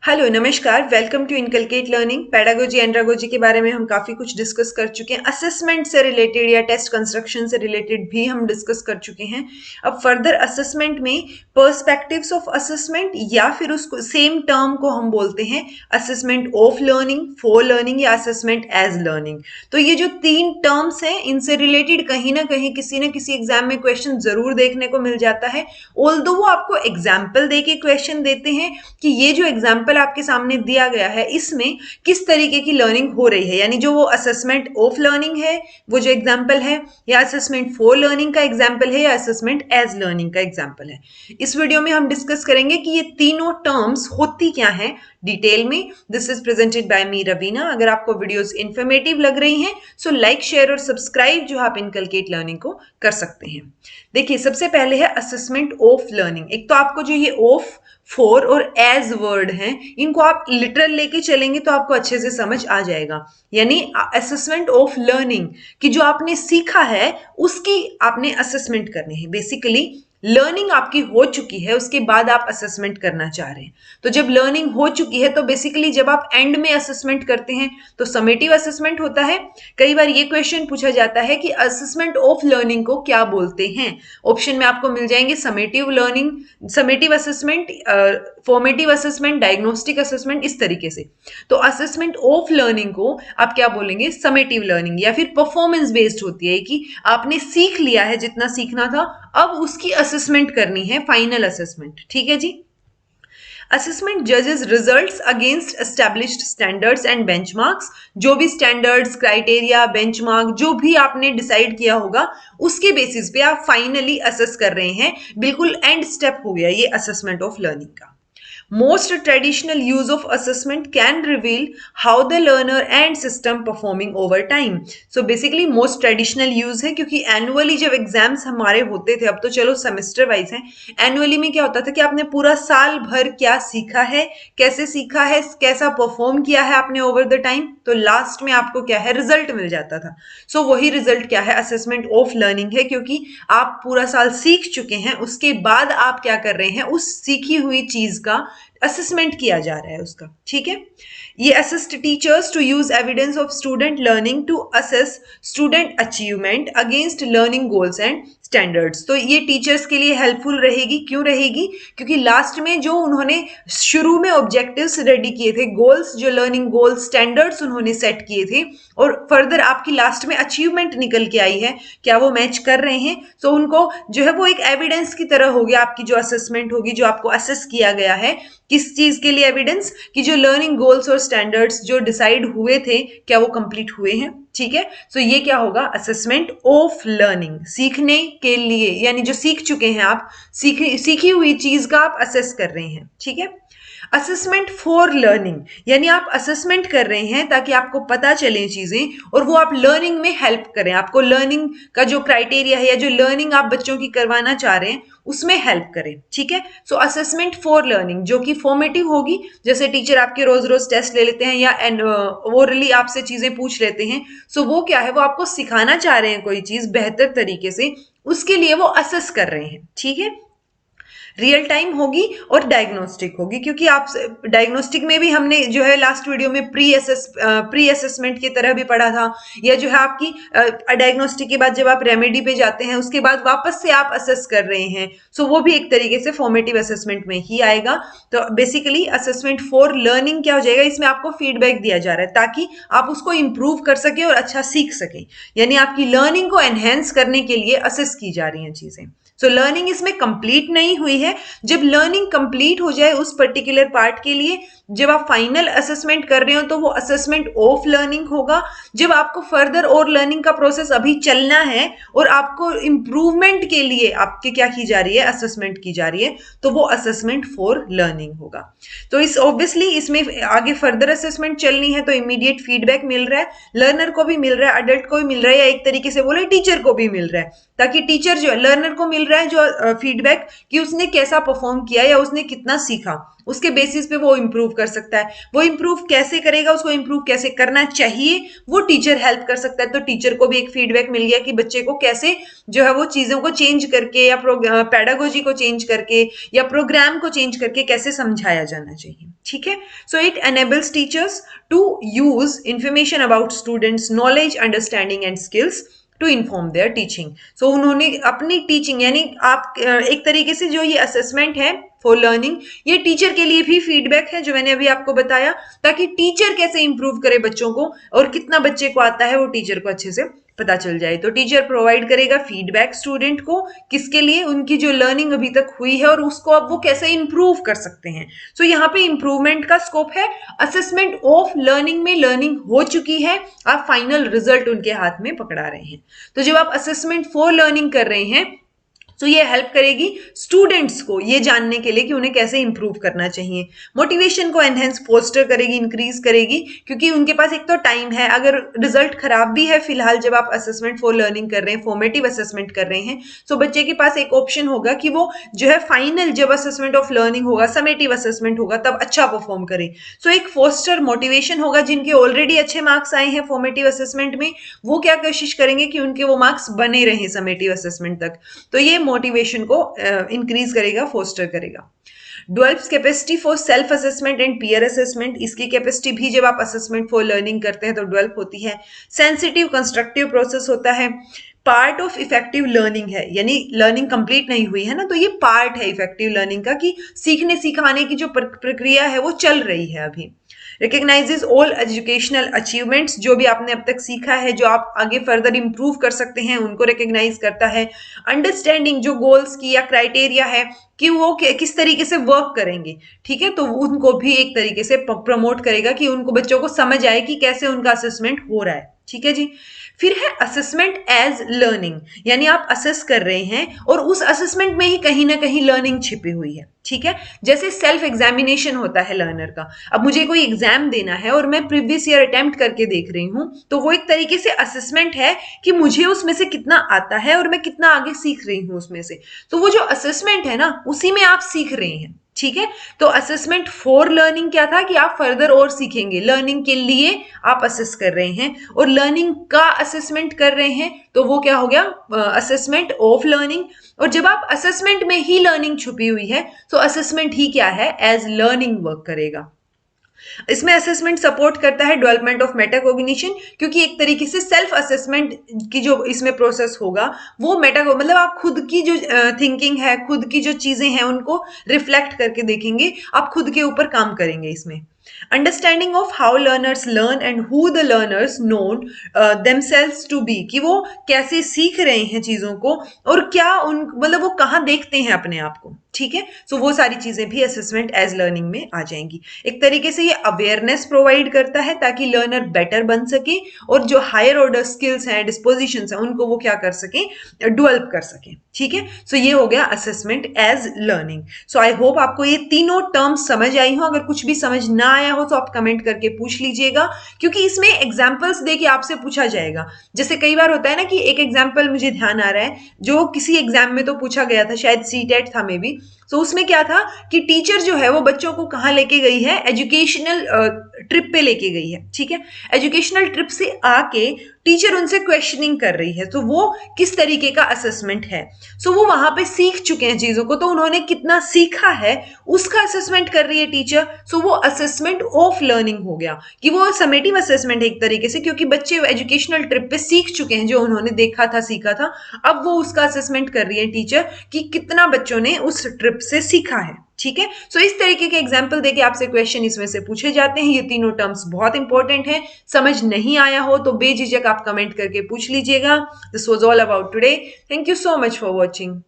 Hello नमस्कार, welcome to inculcate learning. Pedagogy andragogy के बारे में हम काफ़ी कुछ डिस्कस कर चुके हैं। असेसमेंट से रिलेटेड या टेस्ट कंस्ट्रक्शन से रिलेटेड भी हम डिस्कस कर चुके हैं। अब फर्दर असेसमेंट में पर्सपेक्टिव्स ऑफ असेसमेंट या फिर उसको सेम टर्म को हम बोलते हैं assessment of learning, for learning या असेसमेंट एज लर्निंग। तो ये जो तीन टर्म्स हैं इनसे रिलेटेड कहीं ना कहीं किसी न किसी एग्जाम में क्वेश्चन जरूर देखने को मिल जाता है। ऑल्दो वो आपको एग्जाम्पल दे के क्वेश्चन देते हैं कि ये जो एग्जाम्पल आपके सामने दिया गया है इसमें किस तरीके की लर्निंग हो रही है, यानी जो वो असेसमेंट ऑफ लर्निंग है वो जो एग्जाम्पल है, या असेसमेंट फॉर लर्निंग का एग्जाम्पल है, या असेसमेंट एज लर्निंग का एग्जाम्पल है। इस वीडियो में हम डिस्कस करेंगे कि ये तीनों टर्म्स होती क्या हैं डिटेल में। दिस इज प्रेजेंटेड बाय मी रवीना। अगर आपको वीडियोस इंफॉर्मेटिव लग रही हैं सो लाइक, शेयर और सब्सक्राइब जो आप इनकलकेट लर्निंग को कर सकते हैं। देखिए, सबसे पहले है असेसमेंट ऑफ लर्निंग। एक तो आपको जो ये ऑफ, फॉर और एज वर्ड हैं इनको आप लिटरल लेके चलेंगे तो आपको अच्छे से समझ आ जाएगा। यानी असेसमेंट ऑफ लर्निंग कि जो आपने सीखा है उसकी आपने असेसमेंट करनी है। बेसिकली लर्निंग आपकी हो चुकी है, उसके बाद आप असेसमेंट करना चाह रहे हैं। तो जब लर्निंग हो चुकी है तो बेसिकली जब आप एंड में असेसमेंट करते हैं तो समेटिव असेसमेंट होता है। कई बार ये क्वेश्चन पूछा जाता है कि असेसमेंट ऑफ लर्निंग को क्या बोलते हैं। ऑप्शन में आपको मिल जाएंगे summative learning, summative assessment, formative assessment, diagnostic assessment, इस तरीके से। तो असेसमेंट ऑफ लर्निंग को आप क्या बोलेंगे? समेटिव लर्निंग, या फिर परफॉर्मेंस बेस्ड होती है कि आपने सीख लिया है जितना सीखना था, अब उसकी असेसमेंट करनी है, फाइनल असेसमेंट। ठीक है जी। असेसमेंट जजेस results against established standards and benchmarks. जो भी स्टैंडर्ड्स, क्राइटेरिया, बेंचमार्क जो भी आपने डिसाइड किया होगा उसके बेसिस पे आप फाइनली असेस कर रहे हैं। बिल्कुल एंड स्टेप हो गया ये असेसमेंट ऑफ लर्निंग का। Most traditional use of assessment can reveal how the learner and system performing over time. So basically most traditional use है क्योंकि annually जब एग्जाम्स हमारे होते थे, अब तो चलो सेमेस्टर वाइज है, एनुअली में क्या होता था कि आपने पूरा साल भर क्या सीखा है, कैसे सीखा है, कैसा परफॉर्म किया है आपने ओवर द टाइम, तो लास्ट में आपको क्या है, रिजल्ट मिल जाता था। सो वही रिजल्ट क्या है, असेसमेंट ऑफ लर्निंग है, क्योंकि आप पूरा साल सीख चुके हैं, उसके बाद आप क्या कर रहे हैं, उस सीखी हुई चीज का असेसमेंट किया जा रहा है उसका। ठीक है। ये assist teachers to use evidence of student learning to assess student achievement against learning goals and standards. तो ये टीचर्स के लिए हेल्पफुल रहेगी। क्यों रहेगी? क्योंकि लास्ट में जो उन्होंने शुरू में ऑब्जेक्टिव्स रेडी किए थे, गोल्स, जो लर्निंग गोल्स, स्टैंडर्ड्स उन्होंने सेट किए थे, और फर्दर आपकी लास्ट में अचीवमेंट निकल के आई है, क्या वो मैच कर रहे हैं? तो उनको जो है वो एक एविडेंस की तरह होगी आपकी जो असेसमेंट होगी, जो आपको असेस किया गया है। किस चीज के लिए एविडेंस? कि जो लर्निंग गोल्स और स्टैंडर्ड्स जो डिसाइड हुए थे क्या वो कंप्लीट हुए हैं। ठीक है। सो ये क्या होगा? असेसमेंट ऑफ लर्निंग, सीखने के लिए, यानी जो सीख चुके हैं आप, सीखी हुई चीज का आप असेस कर रहे हैं। ठीक है। असेसमेंट फॉर लर्निंग, यानी आप असेसमेंट कर रहे हैं ताकि आपको पता चले चीजें और वो आप लर्निंग में हेल्प करें, आपको लर्निंग का जो क्राइटेरिया है या जो लर्निंग आप बच्चों की करवाना चाह रहे हैं उसमें हेल्प करें। ठीक है। सो असेसमेंट फॉर लर्निंग जो कि फॉर्मेटिव होगी, जैसे टीचर आपके रोज रोज टेस्ट ले लेते हैं या ओरली आपसे चीजें पूछ लेते हैं। सो वो क्या है, वो आपको सिखाना चाह रहे हैं कोई चीज बेहतर तरीके से, उसके लिए वो असेस कर रहे हैं। ठीक है। रियल टाइम होगी और डायग्नोस्टिक होगी, क्योंकि आप डायग्नोस्टिक में भी हमने जो है लास्ट वीडियो में प्री असेसमेंट की तरह भी पढ़ा था, या जो है आपकी डायग्नोस्टिक के बाद जब आप रेमेडी पे जाते हैं उसके बाद वापस से आप असेस कर रहे हैं, सो वो भी एक तरीके से फॉर्मेटिव असेसमेंट में ही आएगा। तो बेसिकली असेसमेंट फॉर लर्निंग क्या हो जाएगा, इसमें आपको फीडबैक दिया जा रहा है ताकि आप उसको इंप्रूव कर सके और अच्छा सीख सके, यानी आपकी लर्निंग को एनहेंस करने के लिए असेस की जा रही हैं चीजें। सो लर्निंग इसमें कंप्लीट नहीं हुई है। जब लर्निंग कंप्लीट हो जाए उस पर्टिकुलर पार्ट के लिए, जब आप फाइनल असेसमेंट कर रहे हो तो वो असेसमेंट ऑफ लर्निंग होगा। जब आपको फर्दर और लर्निंग का प्रोसेस अभी चलना है और आपको इंप्रूवमेंट के लिए आपके क्या की जा रही है, असेसमेंट की जा रही है, तो वो असेसमेंट फॉर लर्निंग होगा। तो इस ऑब्वियसली इसमें आगे फर्दर असेसमेंट चलनी है तो इमीडिएट फीडबैक मिल रहा है, लर्नर को भी मिल रहा है, अडल्ट को भी मिल रहा है, या एक तरीके से बोले टीचर को भी मिल रहा है, ताकि टीचर जो लर्नर को मिल रहा है जो फीडबैक कि उसने कैसा परफॉर्म किया या उसने कितना सीखा, उसके बेसिस पे वो इम्प्रूव कर सकता है। वो इम्प्रूव कैसे करेगा, उसको इम्प्रूव कैसे करना चाहिए, वो टीचर हेल्प कर सकता है। तो टीचर को भी एक फीडबैक मिल गया कि बच्चे को कैसे जो है वो चीजों को चेंज करके या पेडागोजी को चेंज करके या प्रोग्राम को चेंज करके कैसे समझाया जाना चाहिए। ठीक है, so it enables teachers to use information about students knowledge, understanding and skills to inform their teaching. So उन्होंने अपनी टीचिंग यानी आप एक तरीके से जो ये असेसमेंट है फॉर लर्निंग, ये टीचर के लिए भी फीडबैक है जो मैंने अभी आपको बताया, ताकि टीचर कैसे इंप्रूव करे बच्चों को और कितना बच्चे को आता है वो टीचर को अच्छे से पता चल जाए। तो टीचर प्रोवाइड करेगा फीडबैक स्टूडेंट को, किसके लिए, उनकी जो लर्निंग अभी तक हुई है और उसको अब वो कैसे इंप्रूव कर सकते हैं। सो यहाँ पे इंप्रूवमेंट का स्कोप है। असेसमेंट ऑफ लर्निंग में लर्निंग हो चुकी है, आप फाइनल रिजल्ट उनके हाथ में पकड़ा रहे हैं। तो जब आप असेसमेंट फॉर लर्निंग कर रहे हैं तो ये हेल्प करेगी स्टूडेंट्स को ये जानने के लिए कि उन्हें कैसे इंप्रूव करना चाहिए। मोटिवेशन को एनहेंस फोस्टर करेगी, इंक्रीज करेगी, क्योंकि उनके पास एक तो टाइम है। अगर रिजल्ट खराब भी है फिलहाल जब आप असेसमेंट फॉर लर्निंग कर रहे हैं, फॉर्मेटिव असेसमेंट कर रहे हैं, तो बच्चे के पास एक ऑप्शन होगा कि वो जो है फाइनल जब असेसमेंट ऑफ लर्निंग होगा, समेटिव असेसमेंट होगा, तब अच्छा परफॉर्म करे। सो एक फोस्टर मोटिवेशन होगा। जिनके ऑलरेडी अच्छे मार्क्स आए हैं फॉर्मेटिव असेसमेंट में, वो क्या कोशिश करेंगे कि उनके वो मार्क्स बने रहें समेटिव असेसमेंट तक। तो ये मोटिवेशन को इंक्रीज करेगा, फोस्टर करेगा। Develops capacity for self assessment and peer assessment. इसकी कैपेसिटी भी जब आप असेसमेंट फॉर लर्निंग करते हैं तो डेवलप होती है। सेंसिटिव कंस्ट्रक्टिव प्रोसेस होता है। पार्ट ऑफ इफेक्टिव लर्निंग है, यानी लर्निंग कंप्लीट नहीं हुई है ना, तो ये पार्ट है इफेक्टिव लर्निंग का कि सीखने सिखाने की जो प्रक्रिया है वो चल रही है अभी। रिकग्नाइजेज ऑल एजुकेशनल अचीवमेंट्स, जो भी आपने अब तक सीखा है, जो आप आगे फर्दर इंप्रूव कर सकते हैं, उनको रिकग्नाइज करता है। अंडरस्टैंडिंग, जो गोल्स की या क्राइटेरिया है कि वो किस तरीके से वर्क करेंगे, ठीक है, तो उनको भी एक तरीके से प्रमोट करेगा कि उनको बच्चों को समझ आए कि कैसे उनका असेसमेंट हो रहा है। ठीक है जी। फिर है असेसमेंट एज लर्निंग, यानी आप असेस कर रहे हैं और उस असेसमेंट में ही कहीं ना कहीं लर्निंग छिपी हुई है। ठीक है, जैसे सेल्फ एग्जामिनेशन होता है लर्नर का। अब मुझे कोई एग्जाम देना है और मैं प्रीवियस ईयर अटेम्प्ट करके देख रही हूं, तो वो एक तरीके से असेसमेंट है कि मुझे उसमें से कितना आता है और मैं कितना आगे सीख रही हूं उसमें से। तो वो जो असेसमेंट है ना, उसी में आप सीख रहे हैं। ठीक है, तो असेसमेंट फॉर लर्निंग क्या था कि आप फर्दर और सीखेंगे, लर्निंग के लिए आप असेस कर रहे हैं, और लर्निंग का असेसमेंट कर रहे हैं तो वो क्या हो गया, असेसमेंट ऑफ लर्निंग। और जब आप असेसमेंट में ही लर्निंग छुपी हुई है तो असेसमेंट ही क्या है, एज लर्निंग वर्क करेगा। इसमें असेसमेंट सपोर्ट करता है डेवलपमेंट ऑफ मेटाकॉग्निशन, क्योंकि एक तरीके से सेल्फ असेसमेंट की जो इसमें प्रोसेस होगा वो मतलब आप खुद की जो थिंकिंग है, खुद की जो चीजें हैं उनको रिफ्लेक्ट करके देखेंगे, आप खुद के ऊपर काम करेंगे इसमें। Understanding of how learners learn and who the learners known themselves to be, कि वो कैसे सीख रहे हैं चीजों को और क्या उन मतलब वो कहाँ देखते हैं अपने आप को। ठीक है, सो वो सारी चीजें भी असेसमेंट एज लर्निंग में आ जाएंगी। एक तरीके से ये अवेयरनेस प्रोवाइड करता है ताकि लर्नर बेटर बन सके और जो हायर ऑर्डर स्किल्स हैं, डिस्पोजिशंस हैं, उनको वो क्या कर सके, डेवलप कर सके। ठीक है, सो ये हो गया assessment as learning. So I hope आपको ये तीनों टर्म्स समझ आई हो। अगर कुछ भी समझ ना आया हो तो आप कमेंट करके पूछ लीजिएगा, क्योंकि इसमें एग्जाम्पल्स देके आपसे पूछा जाएगा। जैसे कई बार होता है ना कि एक एग्जाम्पल मुझे ध्यान आ रहा है जो किसी एग्जाम में तो पूछा गया था, शायद सीटेट था मे बी। तो उसमें क्या था कि टीचर जो है वो बच्चों को कहाँ लेके गई है, एजुकेशनल ट्रिप पे लेके गई है। ठीक है, एजुकेशनल ट्रिप से आके टीचर उनसे क्वेश्चनिंग कर रही है, तो वो किस तरीके का असेसमेंट है। सो वो वहां पे सीख चुके हैं चीजों को, तो उन्होंने कितना सीखा है उसका असेसमेंट कर रही है टीचर। सो वो असेसमेंट ऑफ लर्निंग हो गया कि वो समेटिव असेसमेंट है एक तरीके से, क्योंकि बच्चे एजुकेशनल ट्रिप पे सीख चुके हैं जो उन्होंने देखा था, सीखा था। अब वो उसका असेसमेंट कर रही है टीचर कि कितना बच्चों ने उस ट्रिप से सीखा है। ठीक है, सो इस तरीके के एग्जाम्पल देके आपसे क्वेश्चन इसमें से पूछे जाते हैं। ये तीनों टर्म्स बहुत इंपॉर्टेंट हैं। समझ नहीं आया हो तो बेझिझक आप कमेंट करके पूछ लीजिएगा। This was all about today. Thank you so much for watching.